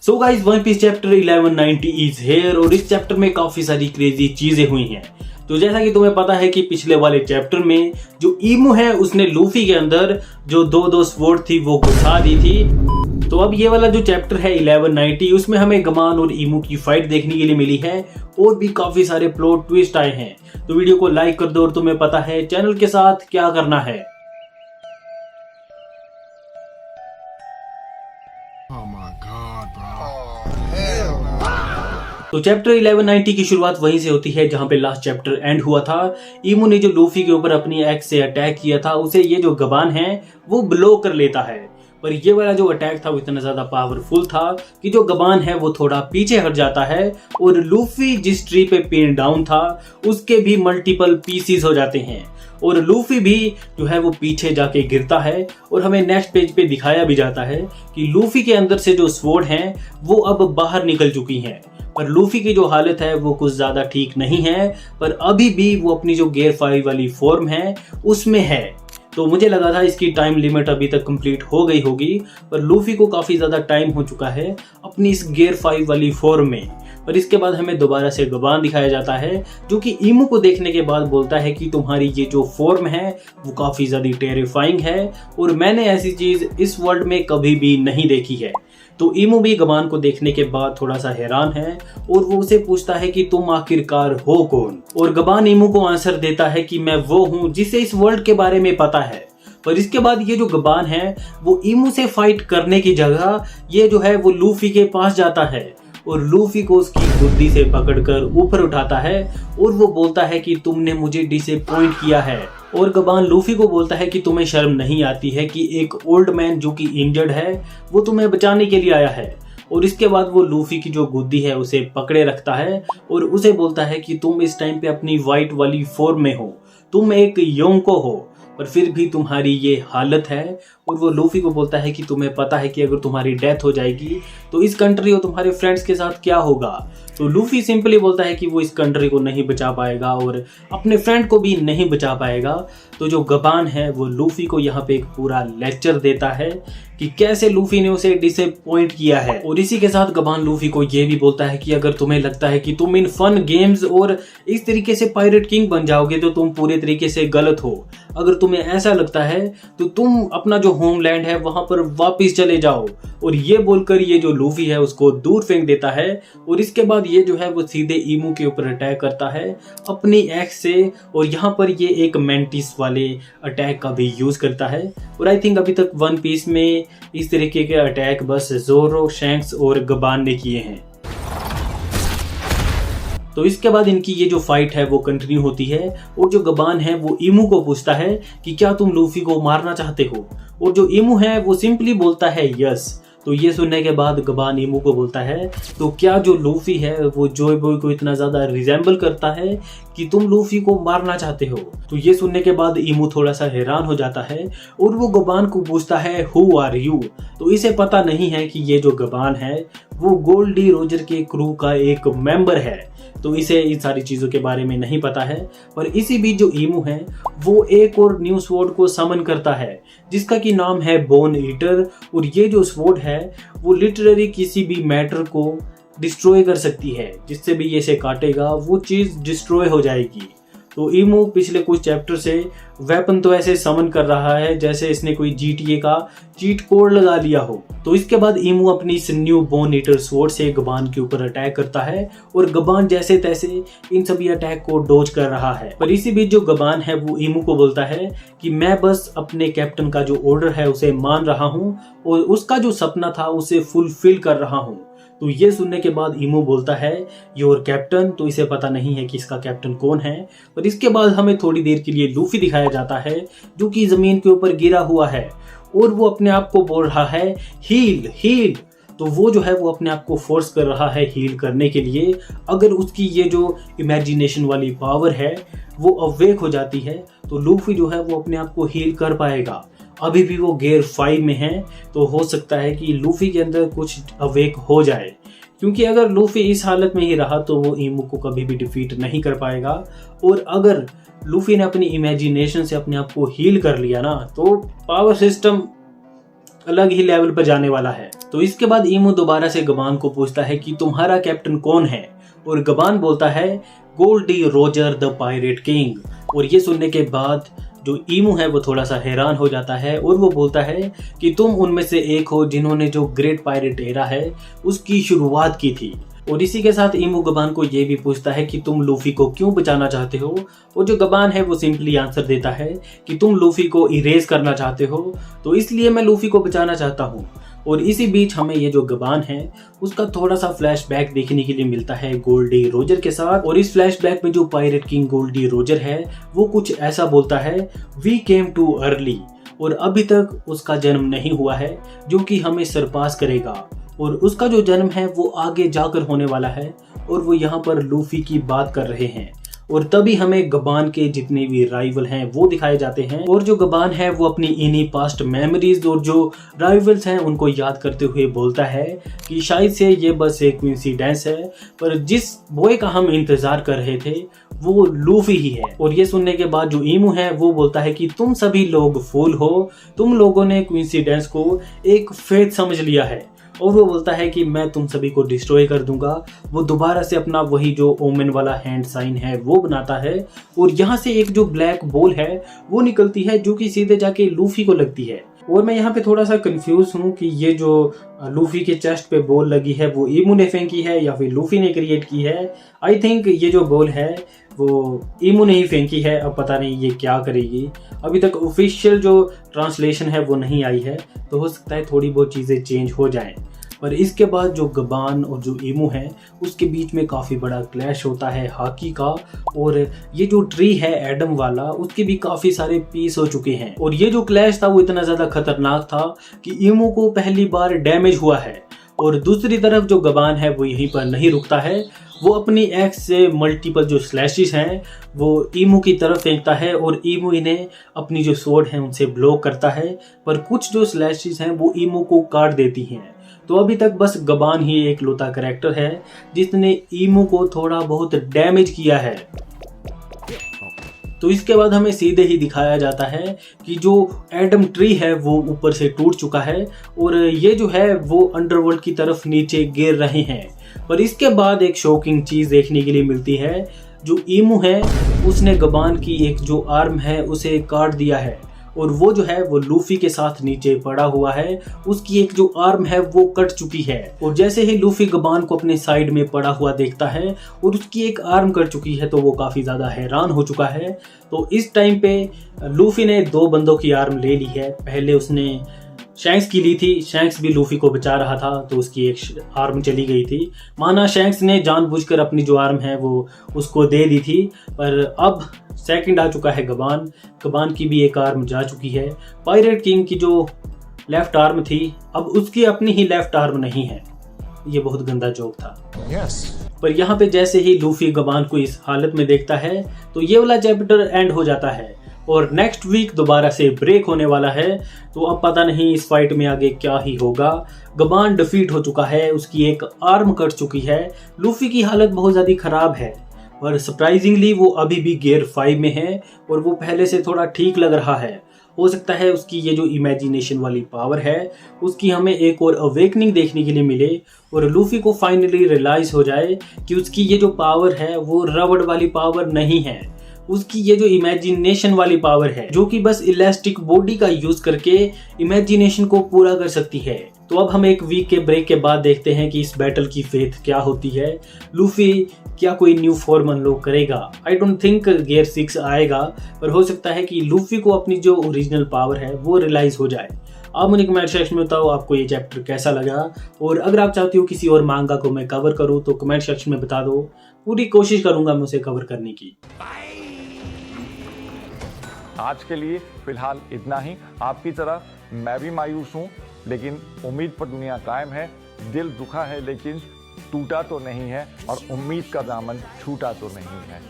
So guys, one piece chapter 1190 is here और इस chapter में काफी सारी क्रेजी चीजें हुई हैं। तो जैसा कि तुम्हें पता है कि पिछले वाले चैप्टर में जो ईमू है उसने लूफी के अंदर जो दो स्वॉर्ड थी वो घुसा दी थी। तो अब ये वाला जो चैप्टर है 1190 उसमें हमें गमान और ईमू की फाइट देखने के लिए मिली है और भी काफी सारे प्लॉट ट्विस्ट आए हैं। तो वीडियो को लाइक कर दो और तुम्हें पता है चैनल के साथ क्या करना है। तो चैप्टर 1190 की शुरुआत वहीं से होती है जहां पे लास्ट चैप्टर एंड हुआ था। ईमू ने जो लूफी के ऊपर अपनी एक्स से अटैक किया था उसे ये जो गबान है वो ब्लो कर लेता है। पर ये वाला जो अटैक था वो इतना ज्यादा पावरफुल था कि जो गबान है वो थोड़ा पीछे हट जाता है और लूफी जिस ट्री पे पिन डाउन था उसके भी मल्टीपल पीसीज हो जाते हैं और लूफी भी जो है वो पीछे जाके गिरता है। और हमें नेक्स्ट पेज पे दिखाया भी जाता है कि लूफी के अंदर से जो स्वॉर्ड हैं वो अब बाहर निकल चुकी हैं। पर लूफी की जो हालत है वो कुछ ज्यादा ठीक नहीं है, पर अभी भी वो अपनी जो गियर 5 वाली फॉर्म है उसमें है। तो मुझे लगा था इसकी टाइम लिमिट अभी तक कंप्लीट हो गई होगी, पर लूफी को काफी ज्यादा टाइम हो चुका है अपनी इस गियर 5 वाली फॉर्म में। पर इसके बाद हमें दोबारा से गबान दिखाया जाता है जो कि ईमू को देखने के बाद बोलता है कि तुम्हारी ये जो फॉर्म है वो काफी ज्यादा टेरिफाइंग है और मैंने ऐसी चीज इस वर्ल्ड में कभी भी नहीं देखी है। तो ईमू भी गबान को देखने के बाद थोड़ा सा हैरान है और वो उसे पूछता है कि तुम आखिरकार हो कौन। और गबान ईमू को आंसर देता है कि मैं वो हूँ जिसे इस वर्ल्ड के बारे में पता है। पर इसके बाद ये जो गबान है वो ईमू से फाइट करने की जगह ये जो है वो लूफी के पास जाता है और लूफी को उसकी बुद्धि से पकड़कर ऊपर उठाता है और वो बोलता है कि तुमने मुझे डिसअपॉइंट किया है। और गबान लूफी को बोलता है कि तुम्हें शर्म नहीं आती है कि एक ओल्ड मैन जो कि इंजर्ड है वो तुम्हें बचाने के लिए आया है। और इसके बाद वो लूफी की जो गुद्दी है उसे पकड़े रखता है और उसे बोलता है कि तुम इस टाइम पे अपनी वाइट वाली फॉर्म में हो, तुम एक योंको हो, पर फिर भी तुम्हारी ये हालत है। और वो लूफी को बोलता है कि तुम्हें पता है कि अगर तुम्हारी डेथ हो जाएगी तो इस कंट्री और तुम्हारे फ्रेंड्स के साथ क्या होगा। तो लूफी सिंपली बोलता है कि वो इस कंट्री को नहीं बचा पाएगा और अपने फ्रेंड को भी नहीं बचा पाएगा। तो जो गबान है वो लूफी को यहाँ पे एक पूरा लेक्चर देता है कि कैसे लूफी ने उसे डिसअपॉइंट किया है। और इसी के साथ गबान लूफी को ये भी बोलता है कि अगर तुम्हें लगता है कि तुम इन फन गेम्स और इस तरीके से पायरेट किंग बन जाओगे तो तुम पूरे तरीके से गलत हो। अगर तुम्हें ऐसा लगता है तो तुम अपना जो होमलैंड है वहां पर वापस चले जाओ। और ये बोलकर ये जो लूफी है उसको दूर फेंक देता है और इसके बाद ये जो है वो सीधे ईमू के ऊपर अटैक करता है अपनी एक्स से। और यहाँ पर ये एक मेंटिस वाले अटैक का भी यूज करता है। और आई थिंक अभी तक वन पीस में इस तरीके के अटैक बस जोरो, शैंक्स और गबान ने किए हैं। तो इसके बाद इनकी ये जो फाइट है वो कंटिन्यू होती है और जो गबान है वो ईमू को पूछता है कि क्या तुम लूफी को मारना चाहते हो। और जो ईमू है वो सिंपली बोलता है यस। तो ये सुनने के बाद गबान ईमू को बोलता है तो क्या जो लूफी है वो जॉय बॉय को इतना ज्यादा रिजेंबल करता है कि तुम लूफी को मारना चाहते हो। तो ये सुनने के बाद ईमू थोड़ा सा हैरान हो जाता है और वो गबान को पूछता है हु आर यू। तो इसे पता नहीं है कि ये जो गबान है वो गोल्डी रोजर के क्रू का एक मेंबर है। तो इसे इन सारी चीजों के बारे में नहीं पता है। पर इसी बीच जो ईमू है वो एक और न्यू स्वॉर्ड को समन करता है जिसका की नाम है बोन ईटर। और ये जो स्वॉर्ड है वो लिटरली किसी भी मैटर को डिस्ट्रॉय कर सकती है, जिससे भी ये इसे काटेगा वो चीज डिस्ट्रॉय हो जाएगी। तो ईमू पिछले कुछ चैप्टर से वेपन तो ऐसे समन कर रहा है जैसे इसने कोई GTA का चीट कोड लगा लिया हो। तो इसके बाद ईमू अपनी इस न्यू बोन ईटर स्वॉर्ड से गबान के ऊपर अटैक करता है और गबान जैसे तैसे इन सभी अटैक को डॉज कर रहा है। पर इसी बीच जो गबान है वो ईमू को बोलता है कि मैं बस अपने कैप्टन का जो ऑर्डर है उसे मान रहा हूँ और उसका जो सपना था उसे फुलफिल कर रहा हूँ। तो ये सुनने के बाद ईमू बोलता है योर कैप्टन। तो इसे पता नहीं है कि इसका कैप्टन कौन है। पर इसके बाद हमें थोड़ी देर के लिए लूफी दिखाया जाता है जो कि जमीन के ऊपर गिरा हुआ है और वो अपने आप को बोल रहा है हील हील। तो वो जो है वो अपने आप को फोर्स कर रहा है हील करने के लिए। अगर उसकी ये जो इमेजिनेशन वाली पावर है वो अवेक हो जाती है तो लूफी जो है वो अपने आप को हील कर पाएगा। अभी भी वो गियर 5 में है तो हो सकता है कि लूफी के अंदर कुछ अवेक हो जाए, क्योंकि अगर लूफी इस हालत में ही रहा तो वो ईमू को कभी भी डिफीट नहीं कर पाएगा। और अगर लूफी ने अपनी इमेजिनेशन से अपने आप को हील कर लिया ना तो पावर सिस्टम अलग ही लेवल पर जाने वाला है। तो इसके बाद ईमू दोबारा से गबान को पूछता है कि तुम्हारा कैप्टन कौन है, और गबान बोलता है Gol D Roger the Pirate King. और ये सुनने के बाद जो ईमू है वो थोड़ा सा हैरान हो जाता है और वो बोलता है कि तुम उनमें से एक हो जिन्होंने जो ग्रेट पायरेट एरा है उसकी शुरुआत की थी। और इसी के साथ ईमू गबान को ये भी पूछता है कि तुम लूफी को क्यों बचाना चाहते हो, और जो गबान है वो सिंपली आंसर देता है कि तुम लूफी को इरेज करना चाहते हो, तो इसलिए मैं लूफी को बचाना चाहता हूँ। और इसी बीच हमें ये जो गबान है उसका थोड़ा सा फ्लैशबैक देखने के लिए मिलता है गोल्डी रोजर के साथ। और इस फ्लैशबैक में जो पायरेट किंग गोल्डी रोजर है वो कुछ ऐसा बोलता है, वी केम टू अर्ली, और अभी तक उसका जन्म नहीं हुआ है जो कि हमें सरपास करेगा, और उसका जो जन्म है वो आगे जाकर होने वाला है। और वो यहाँ पर लूफी की बात कर रहे हैं, और तभी हमें गबान के जितने भी राइवल हैं वो दिखाए जाते हैं। और जो गबान है वो अपनी इन्हीं पास्ट मेमोरीज और जो राइवल्स हैं उनको याद करते हुए बोलता है कि शायद से ये बस एक कोइंसिडेंस है, पर जिस बॉय का हम इंतजार कर रहे थे वो लूफी ही है। और ये सुनने के बाद जो ईमू है वो बोलता है कि तुम सभी लोग फूल हो, तुम लोगों ने कोइंसिडेंस को एक फेथ समझ लिया है। और वो बोलता है कि मैं तुम सभी को डिस्ट्रॉय कर दूंगा। वो दोबारा से अपना वही जो ओमेन वाला हैंड साइन है वो बनाता है, और यहाँ से एक जो ब्लैक बॉल है वो निकलती है जो कि सीधे जाके लूफी को लगती है। और मैं यहाँ पे थोड़ा सा कंफ्यूज हूँ कि ये जो लूफी के चेस्ट पे बॉल लगी है वो ईमू ने फेंकी है या फिर लूफी ने क्रिएट की है। आई थिंक ये जो बॉल है वो ईमू ने ही फेंकी है। अब पता नहीं ये क्या करेगी, अभी तक ऑफिशियल जो ट्रांसलेशन है वो नहीं आई है, तो हो सकता है थोड़ी बहुत चीज़ें चेंज हो जाएं। पर इसके बाद जो गबान और जो ईमू है उसके बीच में काफ़ी बड़ा क्लैश होता है हाकी का, और ये जो ट्री है एडम वाला उसके भी काफ़ी सारे पीस हो चुके हैं। और ये जो क्लैश था वो इतना ज़्यादा खतरनाक था कि ईमू को पहली बार डैमेज हुआ है। और दूसरी तरफ जो गबान है वो यहीं पर नहीं रुकता है, वो अपनी एक्स से मल्टीपल जो स्लैशेस हैं वो ईमू की तरफ फेंकता है, और ईमू इन्हें अपनी जो स्वॉर्ड है उनसे ब्लॉक करता है, पर कुछ जो स्लैशेस हैं वो ईमू को काट देती हैं। तो अभी तक बस गबान ही एक लौता कैरेक्टर है जिसने ईमू को थोड़ा बहुत डैमेज किया है। तो इसके बाद हमें सीधे ही दिखाया जाता है कि जो एडम ट्री है वो ऊपर से टूट चुका है, और ये जो है वो अंडरवर्ल्ड की तरफ नीचे गिर रहे हैं। पर इसके बाद एक शॉकिंग चीज़ देखने के लिए मिलती है, जो ईमू है उसने गबान की एक जो आर्म है उसे काट दिया है, और वो जो है वो लूफी के साथ नीचे पड़ा हुआ है, उसकी एक जो आर्म है वो कट चुकी है। और जैसे ही लूफी गबान को अपने साइड में पड़ा हुआ देखता है और उसकी एक आर्म कट चुकी है तो वो काफ़ी ज़्यादा हैरान हो चुका है। तो इस टाइम पे लूफी ने दो बंदों की आर्म ले ली है। पहले उसने शैंक्स की ली थी, शैंक्स भी लूफी को बचा रहा था तो उसकी एक आर्म चली गई थी। माना शैंक्स ने जानबूझकर अपनी जो आर्म है वो उसको दे दी थी, पर अब सेकंड आ चुका है गबान, गबान की भी एक आर्म जा चुकी है। पायरेट किंग की जो लेफ्ट आर्म थी अब उसकी अपनी ही लेफ्ट आर्म नहीं है। ये बहुत गंदा जोक था। पर यहाँ पे जैसे ही लूफी गबान को इस हालत में देखता है तो ये वाला चैप्टर एंड हो जाता है, और नेक्स्ट वीक दोबारा से ब्रेक होने वाला है। तो अब पता नहीं इस फाइट में आगे क्या ही होगा। गबान डिफीट हो चुका है, उसकी एक आर्म कट चुकी है, लूफी की हालत बहुत ज़्यादा खराब है, और सरप्राइजिंगली वो अभी भी गियर 5 में है और वो पहले से थोड़ा ठीक लग रहा है। हो सकता है उसकी ये जो इमेजिनेशन वाली पावर है उसकी हमें एक और अवेकनिंग देखने के लिए मिले, और लूफी को फाइनली रियलाइज हो जाए कि उसकी ये जो पावर है वो रबड़ वाली पावर नहीं है, उसकी ये जो इमेजिनेशन वाली पावर है जो कि बस इलास्टिक बॉडी का यूज करके इमेजिनेशन को पूरा कर सकती है। तो अब हम एक वीक के ब्रेक के बाद देखते हैं कि इस बैटल की फेथ क्या होती है। लूफी क्या कोई न्यू फॉर्म अनलॉक करेगा? आई डोंट थिंक गियर 6 आएगा, पर हो सकता है कि लूफी को अपनी जो ओरिजिनल पावर है वो रियलाइज हो जाए। आप मुझे कमेंट सेक्शन में बताओ आपको ये चैप्टर कैसा लगा, और अगर आप चाहते हो किसी और मांगा को मैं कवर करूँ तो कमेंट सेक्शन में बता दो, पूरी कोशिश करूंगा मैं उसे कवर करने की। आज के लिए फिलहाल इतना ही। आपकी तरह मैं भी मायूस हूँ, लेकिन उम्मीद पर दुनिया कायम है। दिल दुखा है लेकिन टूटा तो नहीं है, और उम्मीद का दामन छूटा तो नहीं है।